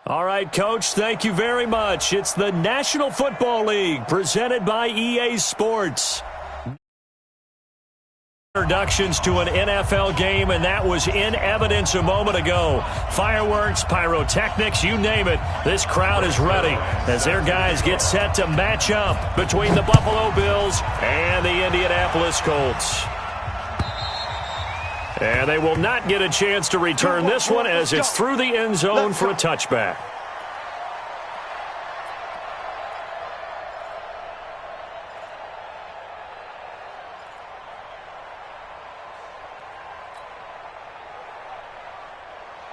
All right, Coach, thank you very much. It's the National Football League presented by EA Sports. Introductions to an NFL game, and that was in evidence a moment ago. Fireworks, pyrotechnics, you name it. This crowd is ready as their guys get set to match up between the Buffalo Bills and the Indianapolis Colts. And they will not get a chance to return this one as it's through the end zone for a touchback.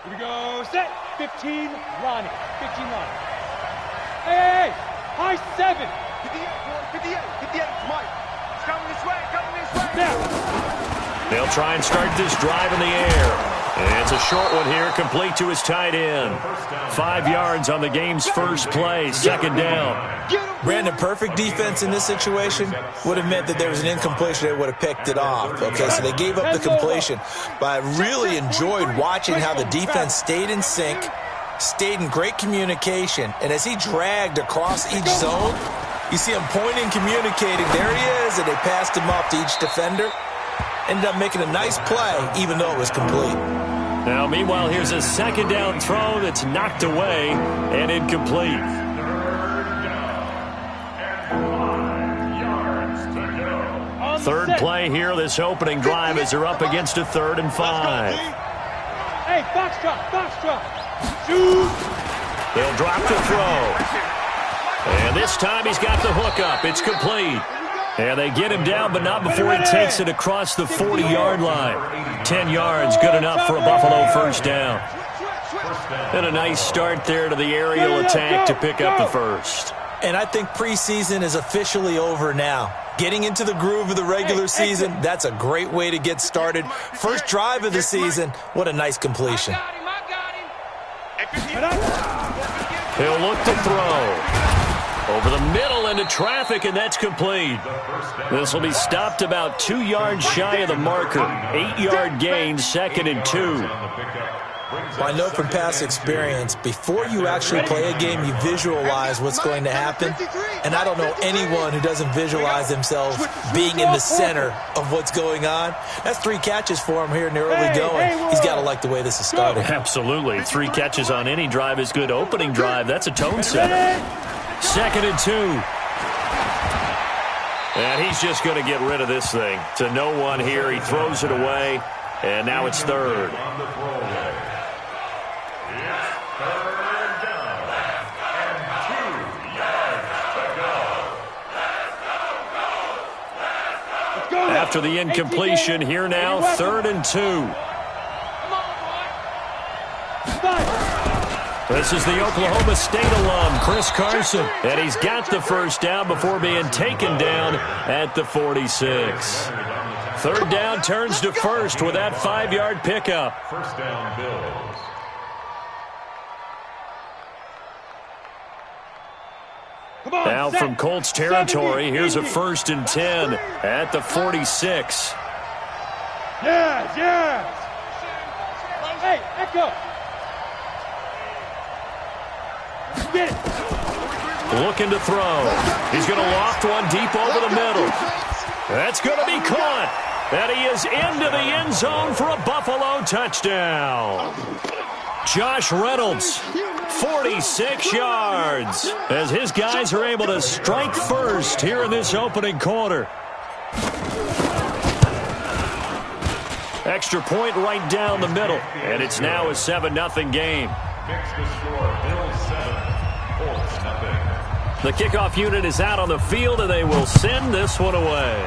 Here we go, set, 15, Ronnie, 15 Ronnie. Hey, high 7. 58, Mike. It's coming this way, Now. They'll try and start this drive in the air. And it's a short one here, complete to his tight end. 5 yards on the game's first play, second down. Brandon, perfect defense in this situation would have meant that there was an incompletion. They would have picked it off. Okay, so they gave up the completion. But I really enjoyed watching how the defense stayed in sync, stayed in great communication. And as he dragged across each zone, you see him pointing, communicating. There he is, and they passed him off to each defender. Ended up making a nice play, even though it was complete. Now, meanwhile, here's a second down throw that's knocked away and incomplete. Third play here, this opening drive as they're up against a 3rd and 5. Hey, box drop. Shoot. They'll drop the throw. And this time he's got the hook up. It's complete. And they get him down, but not before he takes it across the 40-yard line. 10 yards, good enough for a Buffalo first down. And a nice start there to the aerial attack to pick up the first. And I think preseason is officially over now. Getting into the groove of the regular season, that's a great way to get started. First drive of the season, what a nice completion. He'll look to throw. Over the middle into traffic, and that's complete. This will be stopped about 2 yards shy of the marker. 8-yard gain, 2nd and 2. Well, I know from past experience, before you actually play a game, you visualize what's going to happen. And I don't know anyone who doesn't visualize themselves being in the center of what's going on. That's 3 catches for him here in the early going. He's got to like the way this is starting. Absolutely. 3 catches on any drive is good. Opening drive, that's a tone setter. 2nd and 2. And he's just going to get rid of this thing. To no one here. He throws it away. And now it's 3rd. After the incompletion, here now, 3rd and 2. This is the Oklahoma State alum, Chris Carson, and he's got the first down before being taken down at the 46. 3rd down turns to 1st with that 5-yard pickup. First down, Bills. Now from Colts territory, here's a 1st and 10 at the 46. Yes. Hey, Echo. Looking to throw. He's going to loft one deep over the middle. That's going to be caught. And he is into the end zone for a Buffalo touchdown. Josh Reynolds, 46 yards, as his guys are able to strike first here in this opening quarter. Extra point right down the middle, and it's now a 7-0 game. Next to score, Bills 7, Colts nothing. The kickoff unit is out on the field, and they will send this one away.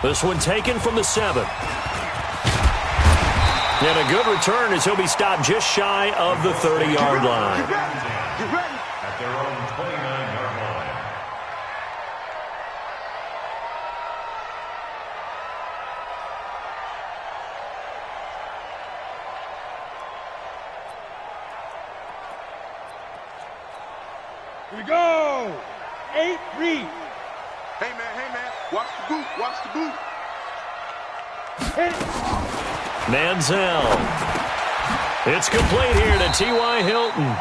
This one taken from the 7. And a good return as he'll be stopped just shy of the 30-yard line. At their own 29-yard line. Here we go. 8 read. Hey, man. Watch the boot. Hit it. Manziel. It's complete here to T.Y. Hilton.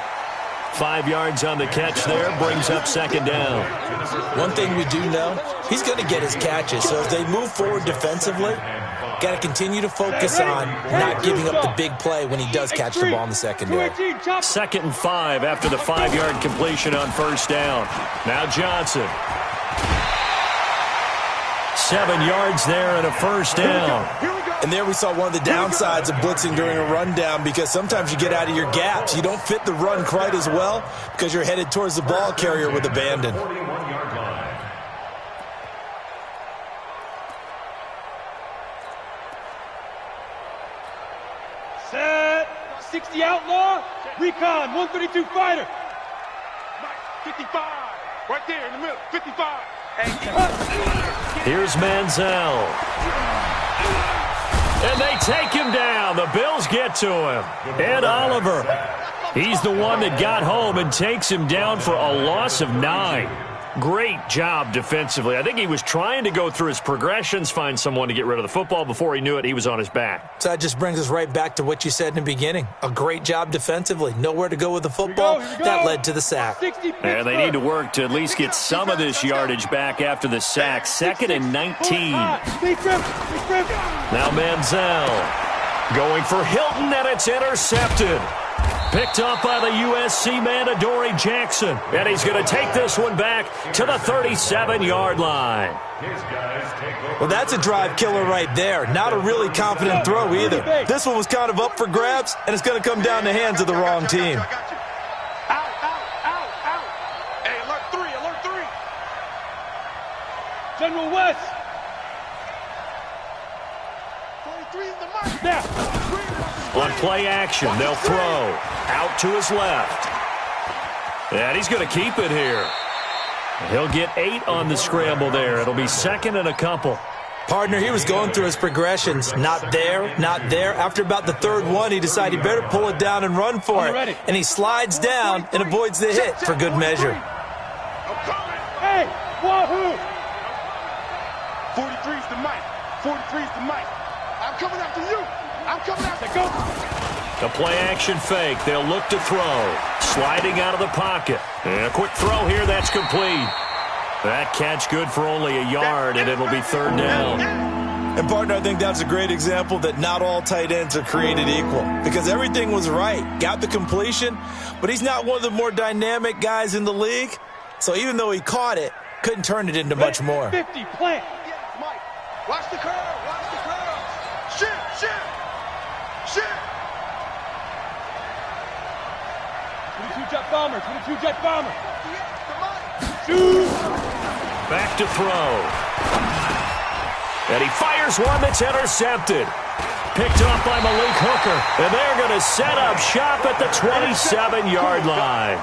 5 yards on the catch there, brings up second down. One thing we do know, he's going to get his catches. So as they move forward defensively, got to continue to focus on not giving up the big play when he does catch the ball in the secondary. 2nd and 5 after the 5-yard completion on first down. Now Johnson. 7 yards there and a first down. And there we saw one of the downsides of blitzing during a rundown, because sometimes you get out of your gaps. You don't fit the run quite as well because you're headed towards the ball carrier with abandon. Set. 60 outlaw. Recon. 132 fighter. 55. Right there in the middle. 55. Here's Manziel. And they take him down. The Bills get to him. Ed Oliver. He's the one that got home and takes him down for a loss of 9. Great job defensively. I think he was trying to go through his progressions, find someone to get rid of the football. Before he knew it, he was on his back. So that just brings us right back to what you said in the beginning. A great job defensively. Nowhere to go with the football. That led to the sack. And they need to work to at least get some of this yardage back after the sack. 2nd and 19. Now Manziel going for Hilton, and it's intercepted. Picked up by the USC man, Adoree Jackson. And he's going to take this one back to the 37-yard line. Well, that's a drive killer right there. Not a really confident throw either. This one was kind of up for grabs, and it's going to come down the hands of the wrong team. Out. Hey, alert 3. General West. 43 is the mark. Now. On play action, they'll throw. Out to his left. And he's going to keep it here. He'll get 8 on the scramble there. It'll be 2nd and a couple. Partner, he was going through his progressions. Not there. After about the 3rd one, he decided he better pull it down and run for it. And he slides down and avoids the hit for good measure. Hey, wahoo! 43 is the mic. 43 is the mic. I'm coming after you. Go. The play action fake. They'll look to throw. Sliding out of the pocket. And a quick throw here. That's complete. That catch good for only a yard, and it'll be 3rd down. And, partner, I think that's a great example that not all tight ends are created equal, because everything was right. Got the completion, but he's not one of the more dynamic guys in the league. So even though he caught it, couldn't turn it into much more. 50, plant. Yes, Mike. Watch the curve. Shit. 22 jet bomber. Shoot. Back to throw. And he fires one that's intercepted. Picked off by Malik Hooker. And they're going to set up shop at the 27-yard line.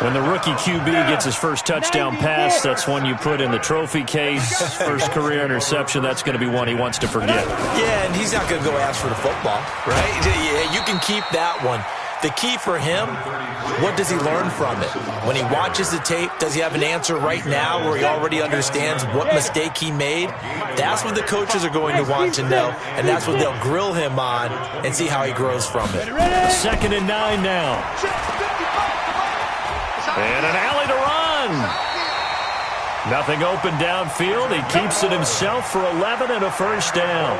When the rookie QB gets his first touchdown pass, that's one you put in the trophy case. First career interception, that's going to be one he wants to forget. Yeah, and he's not going to go ask for the football, right? Yeah, you can keep that one. The key for him, what does he learn from it? When he watches the tape, does he have an answer right now where he already understands what mistake he made? That's what the coaches are going to want to know, and that's what they'll grill him on and see how he grows from it. 2nd and 9 now. And an alley to run. Nothing open downfield. He keeps it himself for 11 and a first down.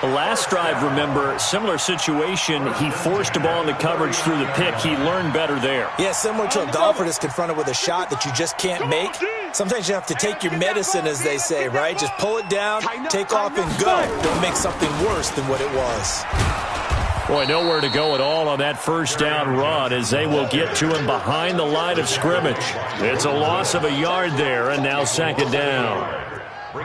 The last drive, remember, similar situation. He forced a ball in the coverage through the pick. He learned better there. Yeah, similar to a golfer that's confronted with a shot that you just can't make. Sometimes you have to take your medicine, as they say, right? Just pull it down, take off, and go. Don't make something worse than what it was. Boy, nowhere to go at all on that first down run, as they will get to him behind the line of scrimmage. It's a loss of a yard there, and now 2nd down.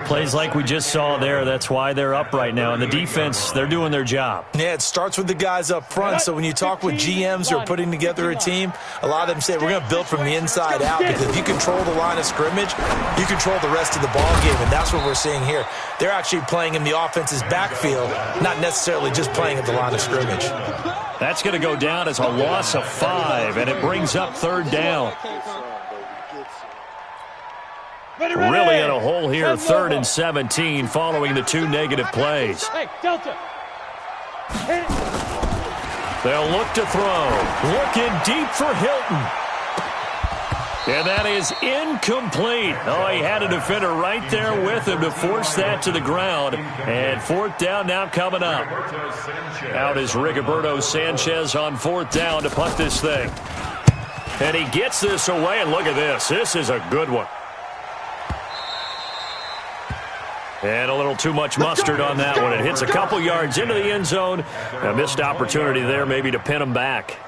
Plays like we just saw there. That's why they're up right now. And the defense, they're doing their job. Yeah, it starts with the guys up front. So when you talk with GMs who are putting together a team, a lot of them say, we're going to build from the inside out, because if you control the line of scrimmage, you control the rest of the ball game. And that's what we're seeing here. They're actually playing in the offense's backfield, not necessarily just playing at the line of scrimmage. That's going to go down as a loss of 5, and it brings up 3rd down. Really in a hole here, 3rd and 17, following the 2 negative plays. Hey, Delta. Hit it. They'll look to throw. Looking deep for Hilton. And that is incomplete. Oh, he had a defender right there with him to force that to the ground. And fourth down now coming up. Out is Rigoberto Sanchez on fourth down to punt this thing. And he gets this away, and look at this. This is a good one. And a little too much mustard on that one. It hits a couple yards into the end zone. A missed opportunity there maybe to pin him back.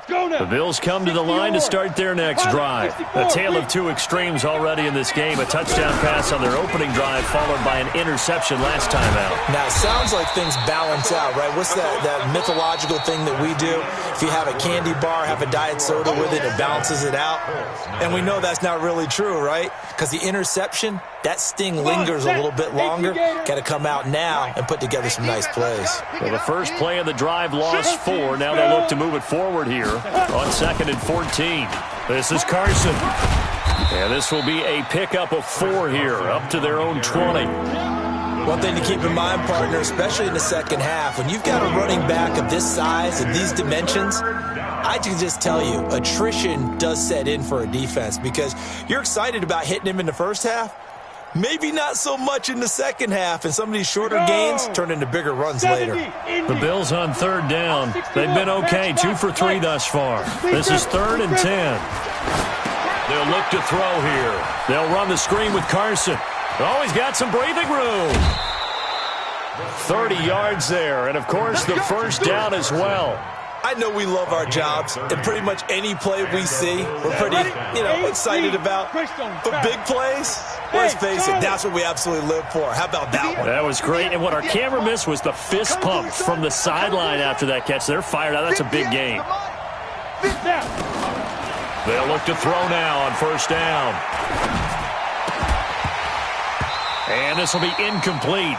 The Bills come to the line to start their next drive. A tale of two extremes already in this game. A touchdown pass on their opening drive followed by an interception last time out. Now, it sounds like things balance out, right? What's that mythological thing that we do? If you have a candy bar, have a diet soda with it, it balances it out. And we know that's not really true, right? Because the interception, that sting lingers a little bit longer. Got to come out now and put together some nice plays. Well, the first play of the drive lost 4. Now they look to move it forward here on 2nd and 14. This is Carson. And this will be a pickup of 4 here, up to their own 20. One thing to keep in mind, partner, especially in the second half, when you've got a running back of this size and these dimensions, I can just tell you, attrition does set in for a defense because you're excited about hitting him in the first half. Maybe not so much in the second half, and some of these shorter gains turn into bigger runs later. The Bills on third down. They've been okay, 2 for 3 thus far. This is 3rd and 10. They'll look to throw here. They'll run the screen with Carson. Oh, he's got some breathing room. 30 yards there, and of course the first down as well. I know we love our jobs, and pretty much any play we see, we're pretty, excited about. But big plays, let's face it, that's what we absolutely live for. How about that one? That was great, and what our camera missed was the fist pump from the sideline after that catch. They're fired out. That's a big game. They'll look to throw now on first down. And this will be incomplete.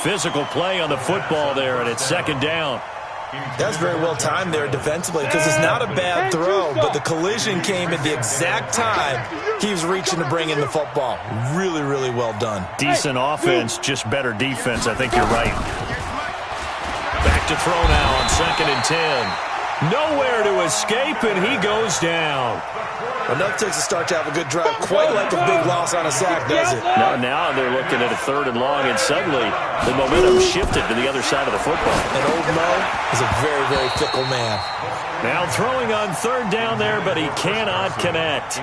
Physical play on the football there, and it's 2nd down. That's very well timed there defensively because it's not a bad throw, but the collision came at the exact time he was reaching to bring in the football. Really, really well done. Decent offense, just better defense. I think you're right. Back to throw now on 2nd and 10. Nowhere to escape, and he goes down. Enough takes a start to have a good drive. Quite like a big loss on a sack, does it? No, now they're looking at a 3rd and long, and suddenly the momentum shifted to the other side of the football. And old Mo is a very, very fickle man. Now throwing on 3rd down there, but he cannot connect.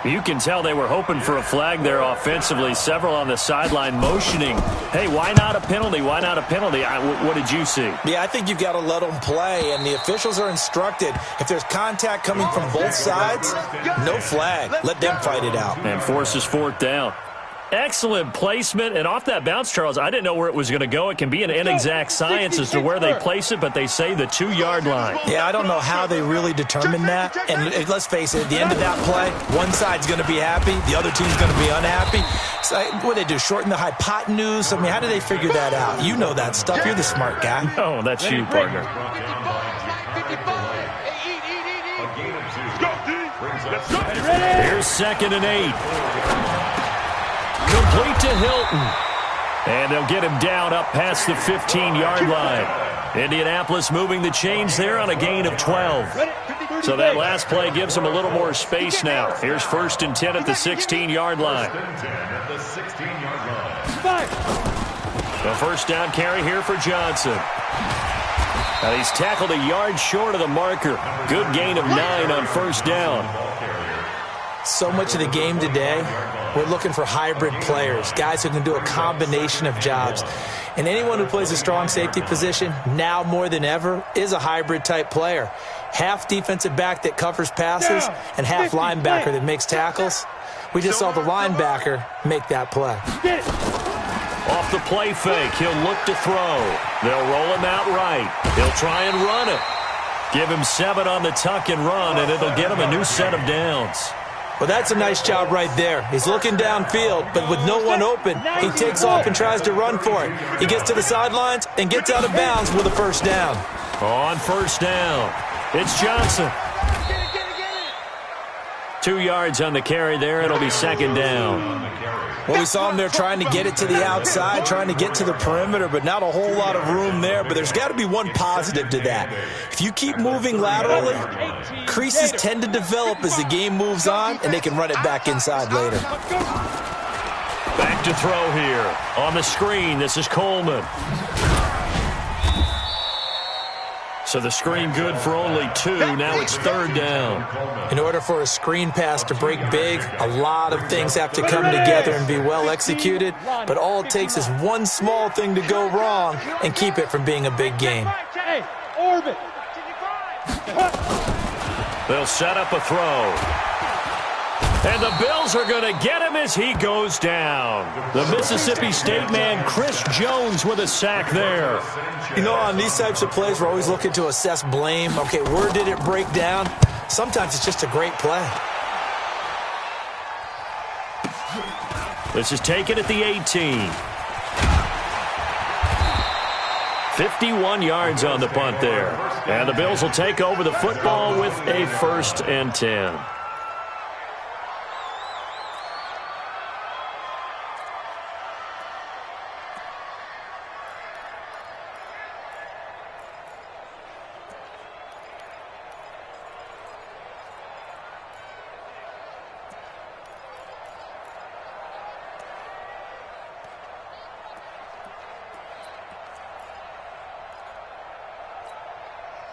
You can tell they were hoping for a flag there offensively. Several on the sideline motioning, hey, why not a penalty? Why not a penalty? What did you see? Yeah, I think you've got to let them play, and the officials are instructed. If there's contact coming from both sides, no flag. Let them fight it out. And forces 4th down. Excellent placement, and off that bounce, Charles, I didn't know where it was going to go. It can be an inexact science as to where they place it, but they say the 2-yard line. Yeah, I don't know how they really determine that. And let's face it, at the end of that play, one side's going to be happy, the other team's going to be unhappy. So what do they do, shorten the hypotenuse? I mean, how do they figure that out? You know that stuff. You're the smart guy. No, that's you, partner. Here's 2nd and 8. Complete to Hilton. And they'll get him down up past the 15-yard line. Indianapolis moving the chains there on a gain of 12. So that last play gives them a little more space now. Here's 1st and 10 at the 16-yard line. The first down carry here for Johnson. Now he's tackled a yard short of the marker. Good gain of 9 on first down. So much of the game today, we're looking for hybrid players, guys who can do a combination of jobs. And anyone who plays a strong safety position, now more than ever, is a hybrid-type player. Half defensive back that covers passes and half linebacker that makes tackles. We just saw the linebacker make that play. Off the play fake, he'll look to throw. They'll roll him out right. He'll try and run it. Give him 7 on the tuck and run, and it'll get him a new set of downs. Well, that's a nice job right there. He's looking downfield, but with no one open, he takes off and tries to run for it. He gets to the sidelines and gets out of bounds with a first down. On first down, it's Johnson. 2 yards on the carry there. It'll be second down. Well, we saw him there trying to get it to the outside, trying to get to the perimeter, but not a whole lot of room there. But there's got to be one positive to that. If you keep moving laterally, creases tend to develop as the game moves on, and they can run it back inside later. Back to throw here. On the screen, this is Coleman. So the screen good for only 2. Now it's third down. In order for a screen pass to break big, a lot of things have to come together and be well executed. But all it takes is one small thing to go wrong and keep it from being a big game. They'll set up a throw. And the Bills are going to get him as he goes down. The Mississippi State man, Chris Jones, with a sack there. You know, on these types of plays, we're always looking to assess blame. Okay, where did it break down? Sometimes it's just a great play. This is taken at the 18. 51 yards on the punt there. And the Bills will take over the football with a 1st and 10.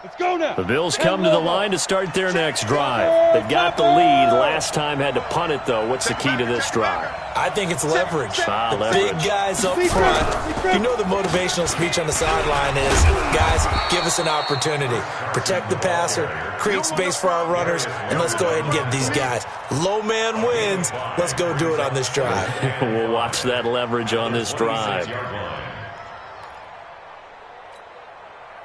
Let's go now. The Bills come to the line to start their next drive. They got the lead. Last time had to punt it, though. What's the key to this drive? I think it's leverage. Leverage. Big guys up front. You know the motivational speech on the sideline is, guys, give us an opportunity. Protect the passer, create space for our runners, and let's go ahead and give these guys. Low man wins. Let's go do it on this drive. We'll watch that leverage on this drive.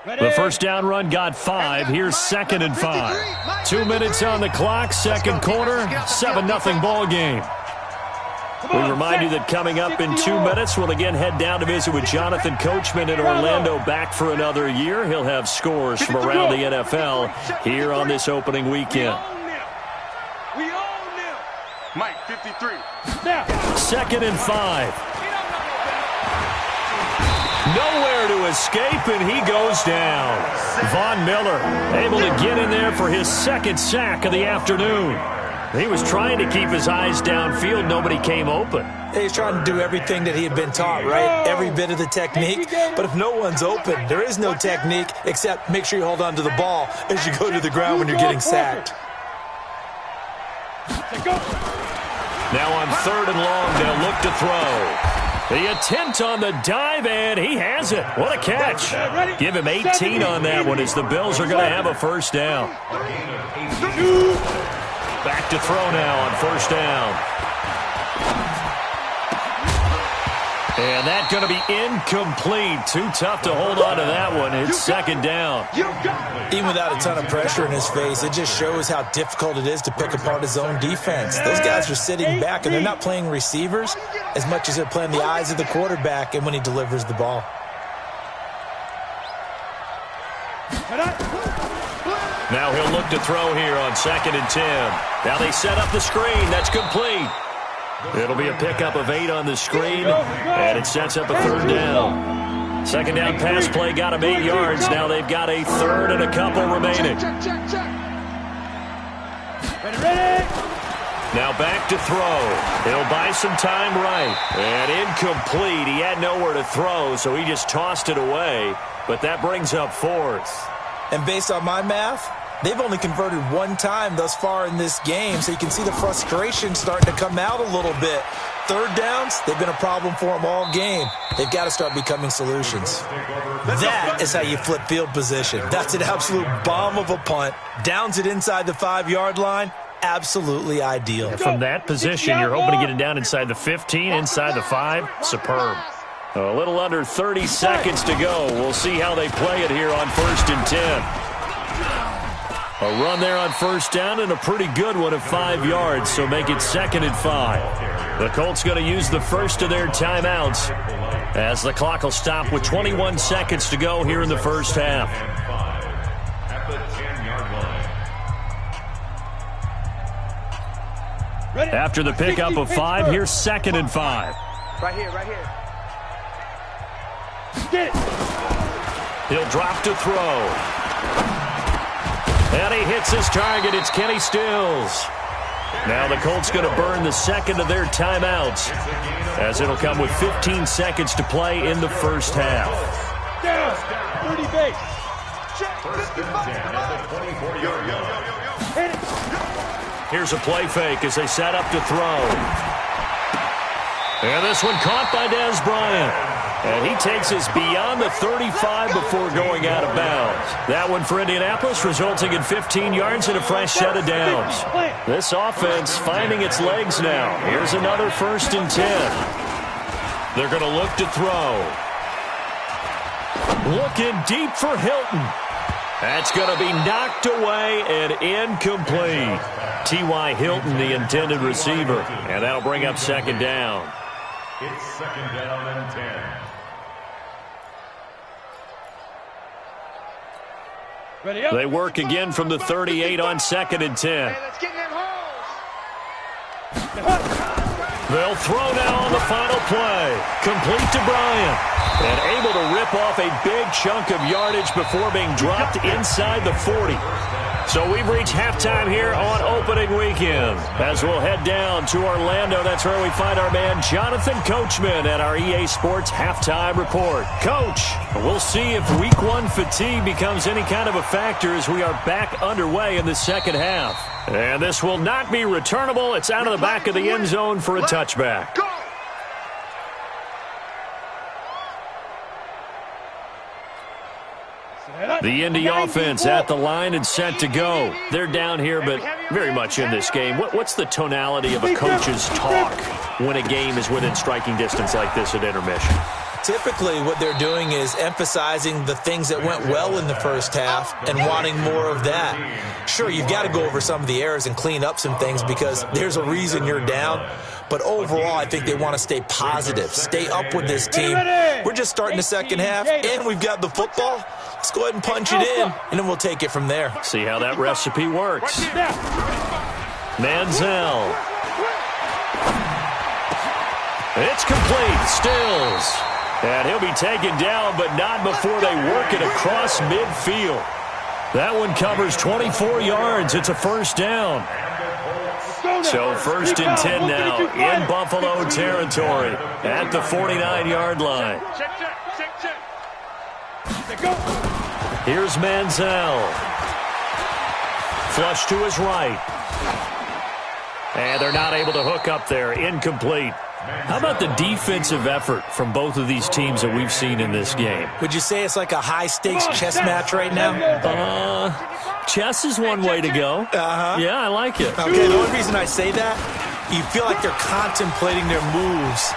The first down run got 5. Here's 2nd and 5. 2 minutes on the clock, second quarter, 7-0 ball game. We remind you that coming up in 2 minutes, we'll again head down to visit with Jonathan Coachman in Orlando, back for another year. He'll have scores from around the NFL here on this opening weekend. We own them. Mike, 53. 2nd and 5. Nowhere to escape, and he goes down. Von Miller able to get in there for his 2nd sack of the afternoon. He was trying to keep his eyes downfield. Nobody came open. He's trying to do everything that he had been taught, right? Every bit of the technique. But if no one's open, there is no technique except make sure you hold on to the ball as you go to the ground when you're getting sacked. Now on 3rd and long, they'll look to throw. The attempt on the dive, and he has it. What a catch. Give him 18 on that one as the Bills are going to have a 1st down. Back to throw now on 1st down. And that's going to be incomplete. Too tough to hold on to that one. It's 2nd down. Even without a ton of pressure in his face, it just shows how difficult it is to pick apart his own defense. Those guys are sitting back, and they're not playing receivers as much as they're playing the eyes of the quarterback and when he delivers the ball. Now he'll look to throw here on 2nd and 10. Now they set up the screen. That's complete. It'll be a pickup of 8 on the screen, and it sets up a 3rd down. 2nd down pass play got him 8 yards. Now they've got a 3rd and a couple remaining. Now back to throw. He'll buy some time right. And incomplete. He had nowhere to throw, so he just tossed it away. But that brings up 4th. And based on my math, they've only converted 1 time thus far in this game, so you can see the frustration starting to come out a little bit. 3rd downs, they've been a problem for them all game. They've got to start becoming solutions. That is how you flip field position. That's an absolute bomb of a punt. Downs it inside the 5-yard line. Absolutely ideal. From that position, you're hoping to get it down inside the 15, inside the 5. Superb. A little under 30 seconds to go. We'll see how they play it here on 1st and 10. A run there on 1st down and a pretty good one of 5 yards, so make it 2nd and 5. The Colts going to use the first of their timeouts as the clock will stop with 21 seconds to go here in the first half. After the pickup of 5, here's 2nd and 5. Right here, right here. Get it. He'll drop to throw. And he hits his target. It's Kenny Stills. Now the Colts going to burn the second of their timeouts, as it'll come with 15 seconds to play in the first half. Down. 30 base. First and 10 at the 24-yard line. Hit it. Here's a play fake as they set up to throw. And this one caught by Dez Bryant. And he takes us beyond the 35 before going out of bounds. That one for Indianapolis, resulting in 15 yards and a fresh set of downs. This offense finding its legs now. Here's another 1st and 10. They're going to look to throw. Looking deep for Hilton. That's going to be knocked away and incomplete. T.Y. Hilton, the intended receiver. And that'll bring up 2nd down. It's 2nd down and 10. Ready up. They work again from the 38 on 2nd and 10. Hey, let's get in them holes. They'll throw now on the final play. Complete to Bryant. And able to rip off a big chunk of yardage before being dropped inside the 40. So we've reached halftime here on opening weekend. As we'll head down to Orlando, that's where we find our man Jonathan Coachman at our EA Sports Halftime Report. Coach, we'll see if Week 1 fatigue becomes any kind of a factor as we are back underway in the second half. And this will not be returnable. It's out of the back of the end zone for a touchback. The Indy offense at the line and set to go. They're down here, but very much in this game. What's the tonality of a coach's talk when a game is within striking distance like this at intermission? Typically, what they're doing is emphasizing the things that went well in the first half and wanting more of that. Sure, you've got to go over some of the errors and clean up some things because there's a reason you're down. But overall, I think they want to stay positive, stay up with this team. We're just starting the second half, and we've got the football. Let's go ahead and punch it in, and then we'll take it from there. See how that recipe works. Manziel. It's complete. Stills. And he'll be taken down, but not before they work it across midfield. That one covers 24 yards. It's a 1st down. So 1st and 10 now in Buffalo territory at the 49-yard line. Here's Manziel. Flush to his right. And they're not able to hook up there. Incomplete. How about the defensive effort from both of these teams that we've seen in this game? Would you say it's like a high-stakes chess match right now? Chess is one way to go. Yeah, I like it. Okay, the only reason I say that, you feel like they're contemplating their moves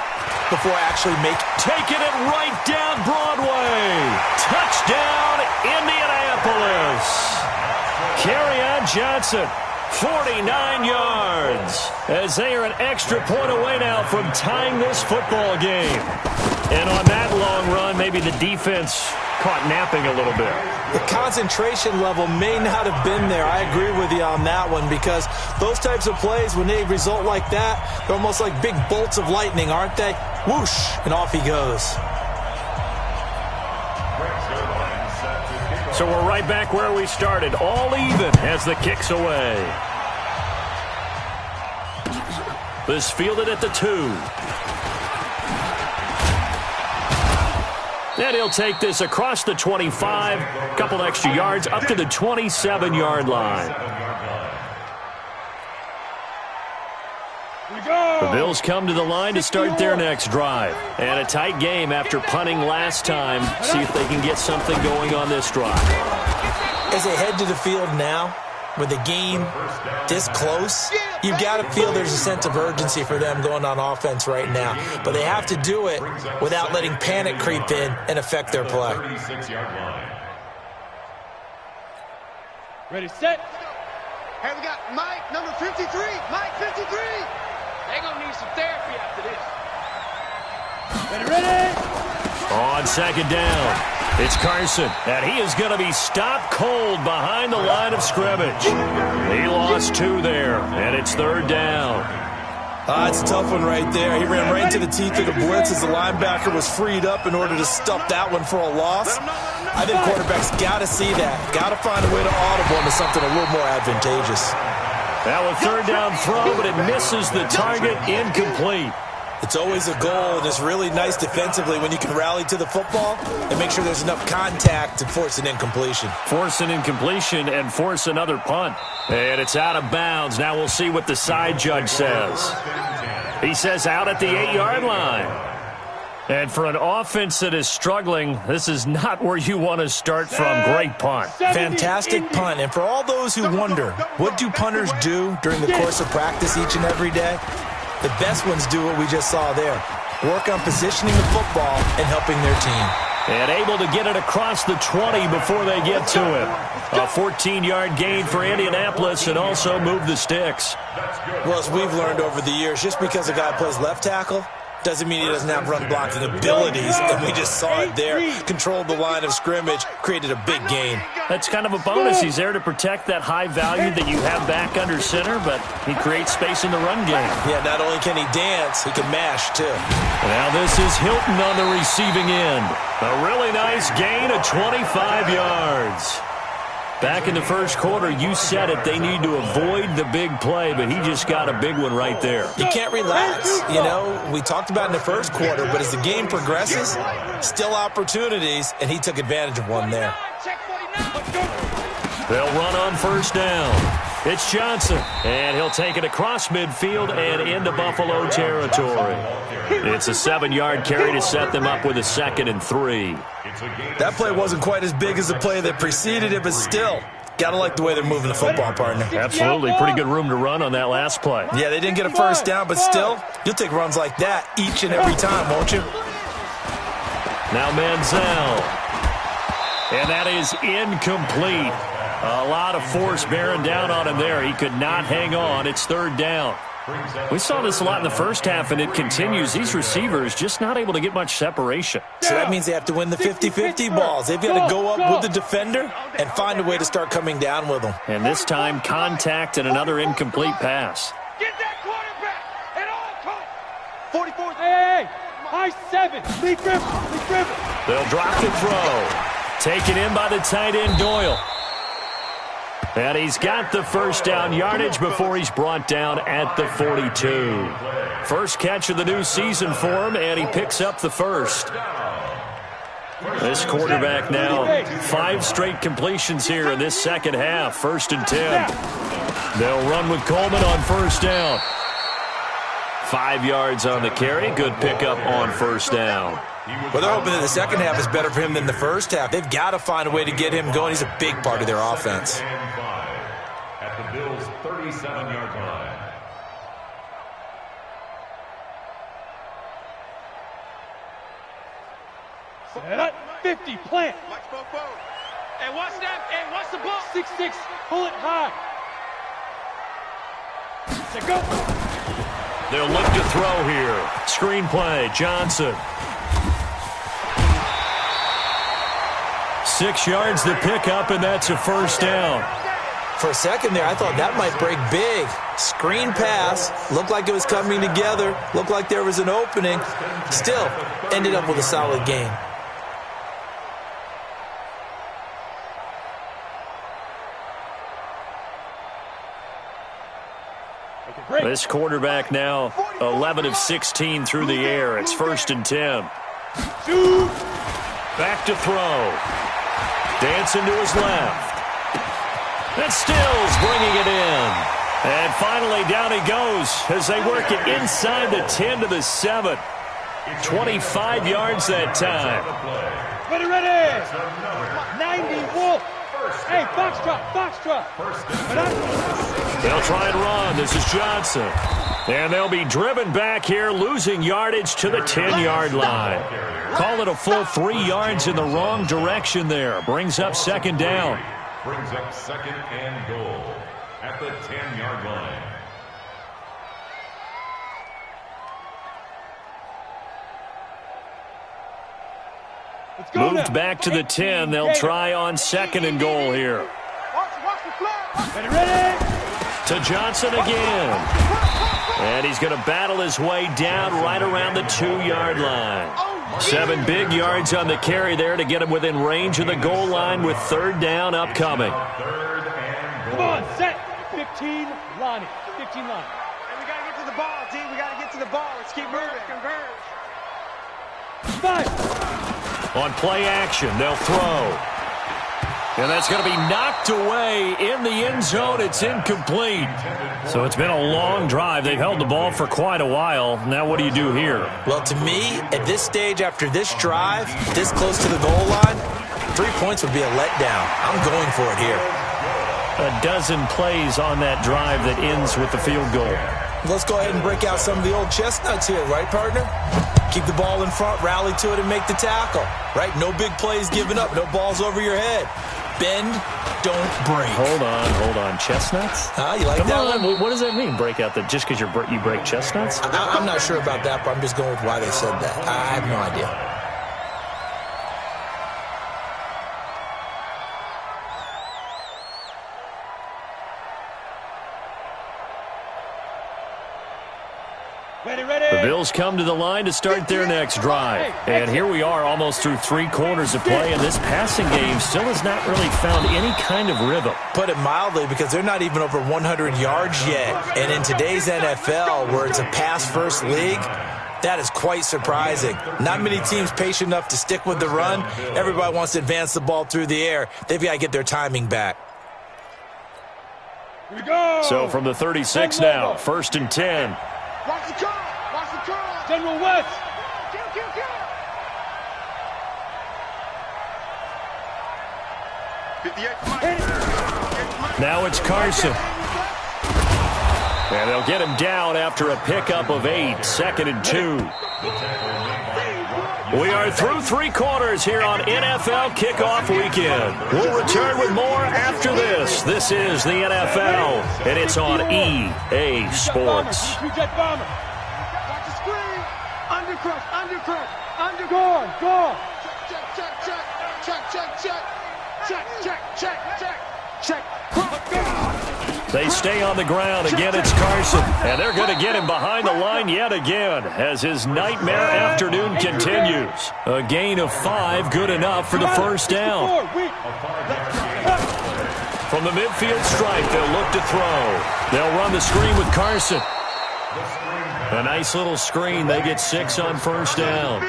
before actually taking it right down Broadway. Touchdown, Indianapolis. Kerryon Johnson. 49 yards as they are an extra point away now from tying this football game. And on that long run, maybe the defense caught napping a little bit. The concentration level may not have been there. I agree with you on that one because those types of plays, when they result like that, they're almost like big bolts of lightning, aren't they? Whoosh, and off he goes. So we're right back where we started, all even as the kick's away. This fielded at the 2. And he'll take this across the 25, couple extra yards up to the 27-yard line. The Bills come to the line to start their next drive. And a tight game after punting last time. See if they can get something going on this drive. As they head to the field now, with the game this close, you've got to feel there's a sense of urgency for them going on offense right now. But they have to do it without letting panic creep in and affect their play. Ready, set. Hey, we got Mike, number 53. Mike, 53. They're going to need some therapy after this. Ready. On 2nd down, it's Carson, and he is going to be stopped cold behind the line of scrimmage. He lost 2 there, and it's 3rd down. It's a tough one right there. He ran right into the teeth of the blitz as the linebacker was freed up in order to stuff that one for a loss. I think quarterbacks got to see that. Got to find a way to audible into something a little more advantageous. Now a third down throw, but it misses the target, incomplete. It's always a goal, and it's really nice defensively when you can rally to the football and make sure there's enough contact to force an incompletion. Force an incompletion and force another punt. And it's out of bounds. Now we'll see what the side judge says. He says out at the 8-yard line. And for an offense that is struggling, this is not where you want to start from. Great punt. Fantastic punt. And for all those who wonder, what do punters do during the course of practice each and every day? The best ones do what we just saw there. Work on positioning the football and helping their team. And able to get it across the 20 before they get to him. A 14-yard gain for Indianapolis and also move the sticks. Well, as we've learned over the years, just because a guy plays left tackle doesn't mean he doesn't have run-blocking abilities, and we just saw it there. Controlled the line of scrimmage, created a big gain. That's kind of a bonus. He's there to protect that high value that you have back under center, but he creates space in the run game. Yeah, not only can he dance, he can mash, too. Now this is Hilton on the receiving end. A really nice gain of 25 yards. Back in the first quarter, you said it, they need to avoid the big play, but he just got a big one right there. You can't relax. You know, we talked about in the first quarter, but as the game progresses, still opportunities, and he took advantage of one there. They'll run on first down. It's Johnson, and he'll take it across midfield and into Buffalo territory. It's a 7-yard carry to set them up with a 2nd and 3. That play wasn't quite as big as the play that preceded it, but still, got to like the way they're moving the football, partner. Absolutely. Pretty good room to run on that last play. Yeah, they didn't get a first down, but still, you'll take runs like that each and every time, won't you? Now Manziel. And that is incomplete. A lot of force bearing down on him there. He could not hang on. It's 3rd down. We saw this a lot in the first half, and it continues. These receivers just not able to get much separation. So that means they have to win the 50-50 balls. They've got to go up with the defender and find a way to start coming down with them. And this time, contact and another incomplete pass. Get that quarterback at all costs. 44. Hey, high 7. Lead dribble. They'll drop the throw. Taken in by the tight end, Doyle. And he's got the first down yardage before he's brought down at the 42. First catch of the new season for him, and he picks up the first. This quarterback now, 5 straight completions here in this second half. 1st and 10. They'll run with Coleman on first down. 5 yards on the carry. Good pickup on first down. Well, they're hoping that the second half is better for him than the first half. They've got to find a way to get him going. He's a big part of their offense. At the Bills' 37-yard line. Set up. 50. Plant. Hey, watch that. Hey, watch the ball. 6-6. Pull it high. Set go. They'll look to throw here. Screenplay, Johnson. 6 yards to pick up, and that's a first down. For a second there, I thought that might break big. Screen pass. Looked like it was coming together. Looked like there was an opening. Still, ended up with a solid gain. This quarterback now 11 of 16 through the air. It's 1st and 10. Back to throw. Dancing to his left. And Stills bringing it in. And finally down he goes as they work it inside the 10 to the 7. 25 yards that time. Ready. 90 Wolf. Hey, box drop. They'll try and run. This is Johnson. And they'll be driven back here, losing yardage to the 10-yard line. Call it a full 3 yards in the wrong direction there. Brings up 2nd down. Brings up 2nd and goal at the 10-yard line. Moved back to the 10. They'll try on 2nd and goal here. Ready. To Johnson again. And he's going to battle his way down right around the 2-yard line. 7 big yards on the carry there to get him within range of the goal line with 3rd down upcoming. Come on, set. 15, line it. 15 line. And we got to get to the ball, D. We got to get to the ball. Let's keep moving. Converge. 5. On play action, they'll throw. And that's going to be knocked away in the end zone. It's incomplete. So it's been a long drive. They've held the ball for quite a while. Now what do you do here? Well, to me, at this stage after this drive, this close to the goal line, 3 points would be a letdown. I'm going for it here. A dozen plays on that drive that ends with the field goal. Let's go ahead and break out some of the old chestnuts here, right, partner? Keep the ball in front, rally to it, and make the tackle, right? No big plays given up, no balls over your head. Bend, don't break. Hold on. Chestnuts? You like Come that on. one? What does that mean, break out that just because you break chestnuts? I'm not sure about that, but I'm just going with why they said that. I have no idea. The Bills come to the line to start their next drive. And here we are almost through 3 quarters of play, and this passing game still has not really found any kind of rhythm. Put it mildly, because they're not even over 100 yards yet. And in today's NFL, where it's a pass-first league, that is quite surprising. Not many teams patient enough to stick with the run. Everybody wants to advance the ball through the air. They've got to get their timing back. Here we go. So from the 36 now, 1st and 10. Watch the curl. Watch the curl. General West. Kill. Now it's Carson. And they'll get him down after a pickup of 8, 2nd and 2. We are through 3 quarters here on NFL Kickoff Weekend. We'll return with more after this. This is the NFL, and it's on EA Sports. Jet bomber. Watch the screen. Undercrush. Go. Check. They stay on the ground. Again, it's Carson. And they're going to get him behind the line yet again as his nightmare afternoon continues. A gain of 5, good enough for the 1st down. From the midfield stripe, they'll look to throw. They'll run the screen with Carson. A nice little screen. They get 6 on 1st down.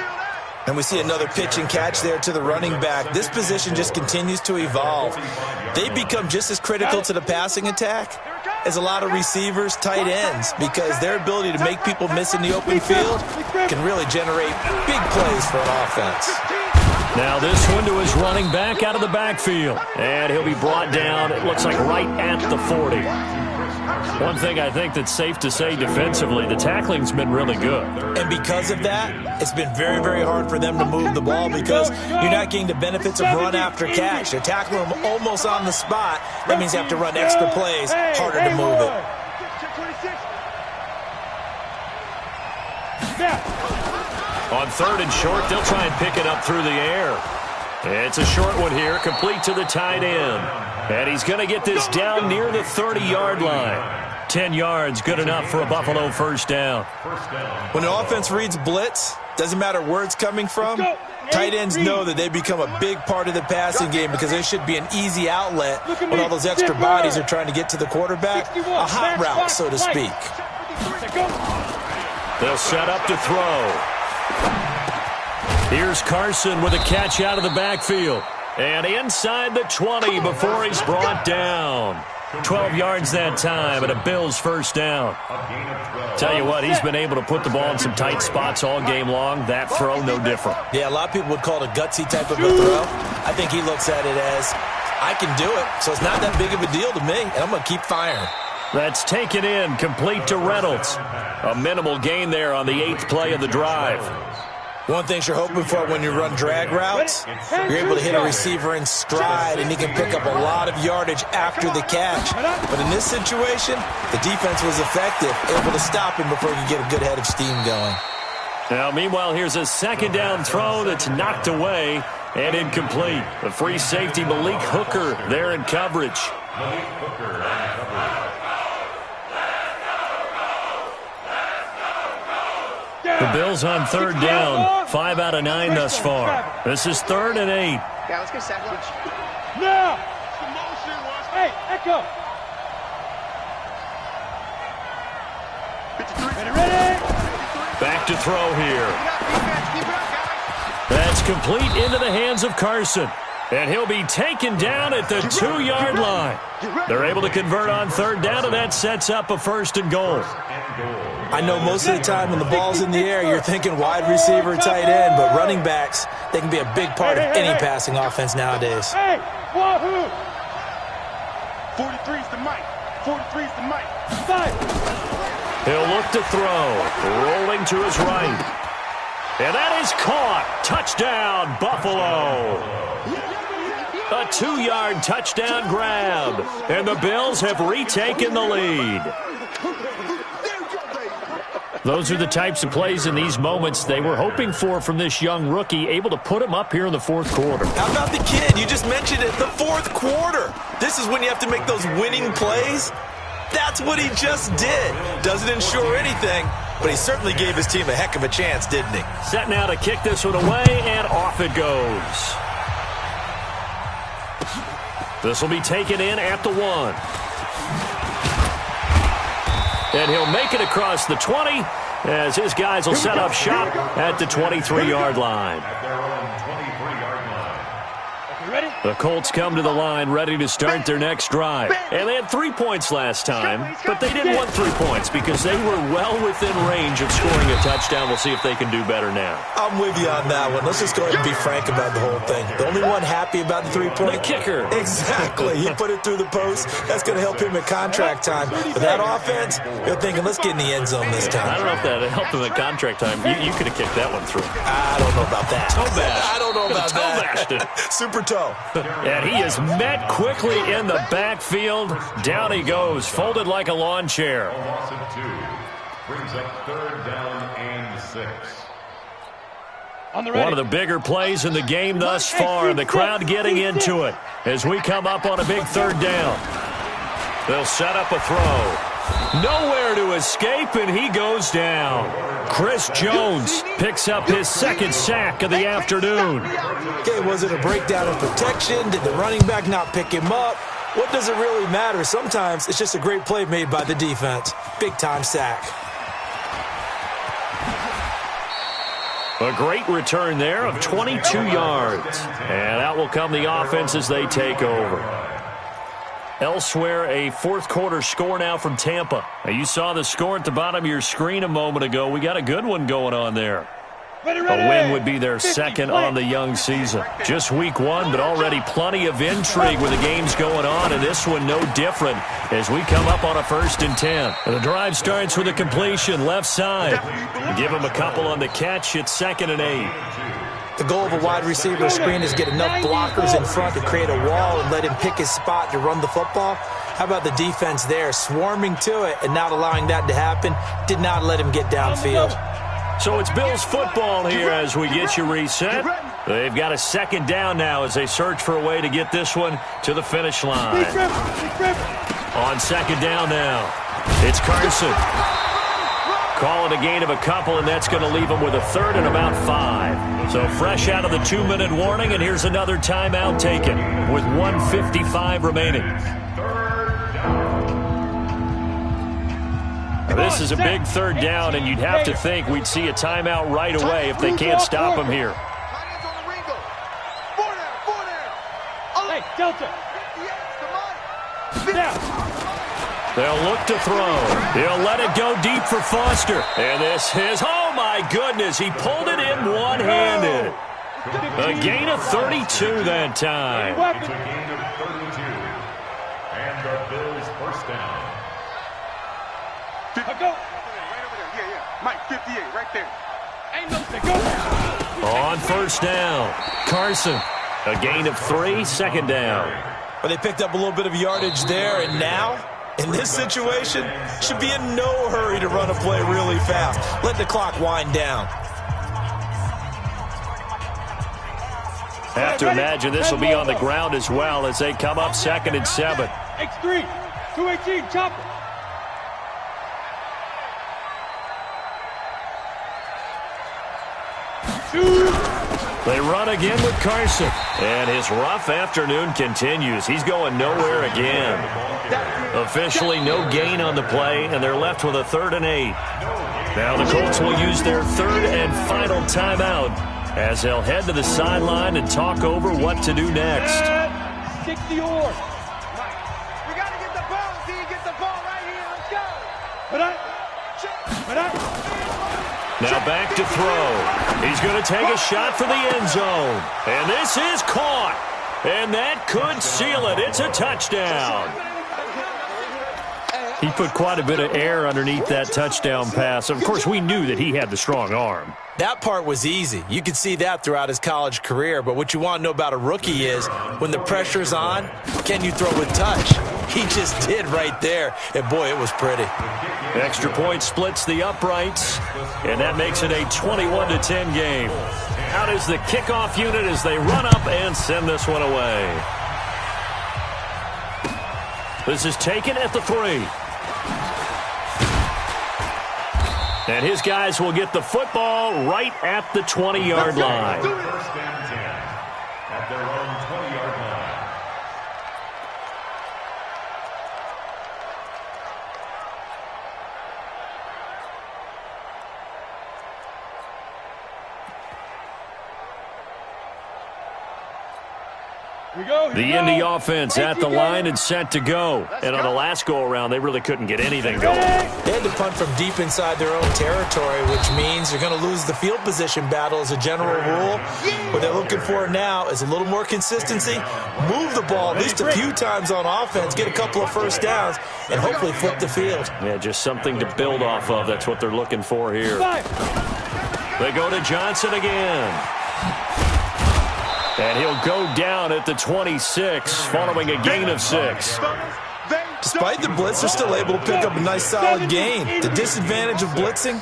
And we see another pitch and catch there to the running back. This position just continues to evolve. They become just as critical to the passing attack as a lot of receivers, tight ends, because their ability to make people miss in the open field can really generate big plays for an offense. Now this one to his running back out of the backfield. And he'll be brought down, it looks like right at the 40. One thing I think that's safe to say defensively, the tackling's been really good. And because of that, it's been very, very hard for them to move the ball because you're not getting the benefits of run after catch. They're tackling them almost on the spot. That means you have to run extra plays, harder to move it. On 3rd and short, they'll try and pick it up through the air. It's a short one here, complete to the tight end. And he's going to get this down near the 30-yard line. 10 yards, good enough for a Buffalo 1st down. When the offense reads blitz, doesn't matter where it's coming from, tight ends know that they become a big part of the passing game because there should be an easy outlet when all those extra bodies are trying to get to the quarterback. A hot route, so to speak. They'll set up to throw. Here's Carson with a catch out of the backfield. And inside the 20 before he's brought down. 12 yards that time and a Bills 1st down. Tell you what, he's been able to put the ball in some tight spots all game long. That throw, no different. Yeah, a lot of people would call it a gutsy type of a throw. I think he looks at it as, I can do it, so it's not that big of a deal to me, and I'm going to keep firing. That's taken in, complete to Reynolds. A minimal gain there on the 8th play of the drive. One thing you're hoping for when you run drag routes, you're able to hit a receiver in stride, and he can pick up a lot of yardage after the catch. But in this situation, the defense was effective, able to stop him before he could get a good head of steam going. Now, meanwhile, here's a 2nd down throw that's knocked away and incomplete. The free safety, Malik Hooker, there in coverage. The Bills on third down. 5 out of 9 thus far. This is 3rd and 8. Yeah, let's get sack lunch. Now! Hey, Echo! Ready? Back to throw here. Keep it up, guys. That's complete into the hands of Carson. And he'll be taken down at the 2-yard line. They're able to convert on third down, and that sets up a 1st and goal. I know most of the time when the ball's in the air, you're thinking wide receiver, tight end, but running backs, they can be a big part of any passing offense nowadays. Hey, wahoo! 43's the mic. 43's the mic. He'll look to throw. Rolling to his right. And that is caught. Touchdown, Buffalo. A 2-yard touchdown grab. And the Bills have retaken the lead. Those are the types of plays in these moments they were hoping for from this young rookie, able to put him up here in the 4th quarter. How about the kid? You just mentioned it, the 4th quarter. This is when you have to make those winning plays. That's what he just did. Doesn't ensure anything, but he certainly gave his team a heck of a chance, didn't he? Set now to kick this one away, and off it goes. This will be taken in at the 1. And he'll make it across the 20 as his guys will set up shop at the 23-yard line. Ready? The Colts come to the line ready to start their next drive. And they had 3 points last time, but they didn't want 3 points because they were well within range of scoring a touchdown. We'll see if they can do better now. I'm with you on that one. Let's just go ahead and be frank about the whole thing. The only one happy about the 3-point? The kicker. Exactly. He put it through the post. That's going to help him at contract time. But that offense, you're thinking, let's get in the end zone this time. I don't know if that helped him at contract time. You could have kicked that one through. I don't know about that. Toe bashed. I don't know about Toe bashed that. it. Super toe. And he is met quickly in the backfield. Down he goes, folded like a lawn chair. Loss of 2. Brings up 3rd down and 6. On the ready. One of the bigger plays in the game thus far, and the crowd getting into it as we come up on a big 3rd down. They'll set up a throw. Nowhere to escape, and he goes down. Chris Jones picks up his 2nd sack of the afternoon. Okay, was it a breakdown in protection? Did the running back not pick him up? What does it really matter? Sometimes it's just a great play made by the defense. Big-time sack. A great return there of 22 yards. And out will come the offense as they take over. Elsewhere, a 4th quarter score now from Tampa. Now, you saw the score at the bottom of your screen a moment ago. We got a good one going on there. Ready. A win would be their 2nd on the young season. Just week 1, but already plenty of intrigue with the games going on, and this one no different as we come up on a 1st and 10. And the drive starts with a completion left side. Give him a couple on the catch. It's 2nd and 8. The goal of a wide receiver screen is get enough blockers in front to create a wall and let him pick his spot to run the football. How about the defense there, swarming to it and not allowing that to happen? Did not let him get downfield. So it's Bills football here as we get you reset. They've got a 2nd down now as they search for a way to get this one to the finish line. On 2nd down now, it's Carson. Call it a gain of a couple, and that's going to leave them with a 3rd and about 5. So fresh out of the 2-minute warning, and here's another timeout taken with 1:55 remaining. This is a big 3rd down, and you'd have to think we'd see a timeout right away if they can't stop him here. Hey, Delta. Now. They'll look to throw. He'll let it go deep for Foster. And this is, oh my goodness, he pulled it in one-handed. A gain of 32 that time. It's a gain of 32. And the Bills 1st down. Go. Right over there. Yeah. Mike, 58, right there. Ain't no go. On 1st down, Carson. A gain of 3, 2nd down. But they picked up a little bit of yardage there, and now, in this situation, should be in no hurry to run a play really fast. Let the clock wind down. Have to imagine this will be on the ground as well as they come up 2nd and 7. X3, 218, chopper. They run again with Carson. And his rough afternoon continues. He's going nowhere again. Officially no gain on the play, and they're left with a 3rd and 8. Now the Colts will use their 3rd and final timeout as they'll head to the sideline and talk over what to do next. 60 or. We got to get the ball. See, you get the ball right here. Let's go. Now back to throw. He's going to take a shot for the end zone. And this is caught. And that could seal it. It's a touchdown. He put quite a bit of air underneath that touchdown pass. Of course, we knew that he had the strong arm. That part was easy. You could see that throughout his college career. But what you want to know about a rookie is when the pressure's on, can you throw with touch? He just did right there. And, boy, it was pretty. Extra point splits the uprights, and that makes it a 21-10 game. Out is the kickoff unit as they run up and send this one away. This is taken at the 3. And his guys will get the football right at the 20-yard line. First down 10 at their own 20-yard line. The Indy offense at the line and set to go. And on the last go-around, they really couldn't get anything going. They had to punt from deep inside their own territory, which means they're going to lose the field position battle as a general rule. What they're looking for now is a little more consistency, move the ball at least a few times on offense, get a couple of first downs, and hopefully flip the field. Yeah, just something to build off of. That's what they're looking for here. They go to Johnson again. And he'll go down at the 26 following a gain of 6. Despite the blitz, they're still able to pick up a nice solid gain. The disadvantage of blitzing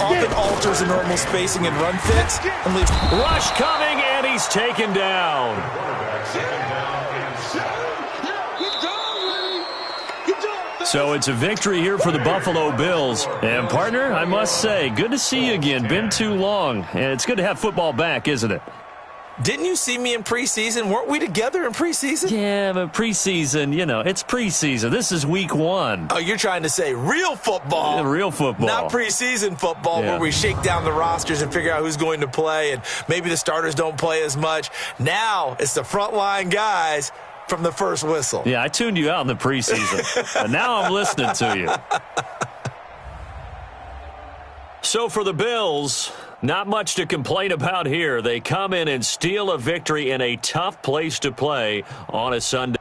often alters the normal spacing and run fits. And leaves rush coming, and he's taken down. So it's a victory here for the Buffalo Bills. And, partner, I must say, good to see you again. Been too long. And it's good to have football back, isn't it? Didn't you see me in preseason? Weren't we together in preseason? Yeah, but preseason, you know, it's preseason. This is week 1. Oh, you're trying to say real football. Yeah, real football. Not preseason football where we shake down the rosters and figure out who's going to play, and maybe the starters don't play as much. Now it's the frontline guys from the first whistle. Yeah, I tuned you out in the preseason, and now I'm listening to you. So for the Bills, not much to complain about here. They come in and steal a victory in a tough place to play on a Sunday.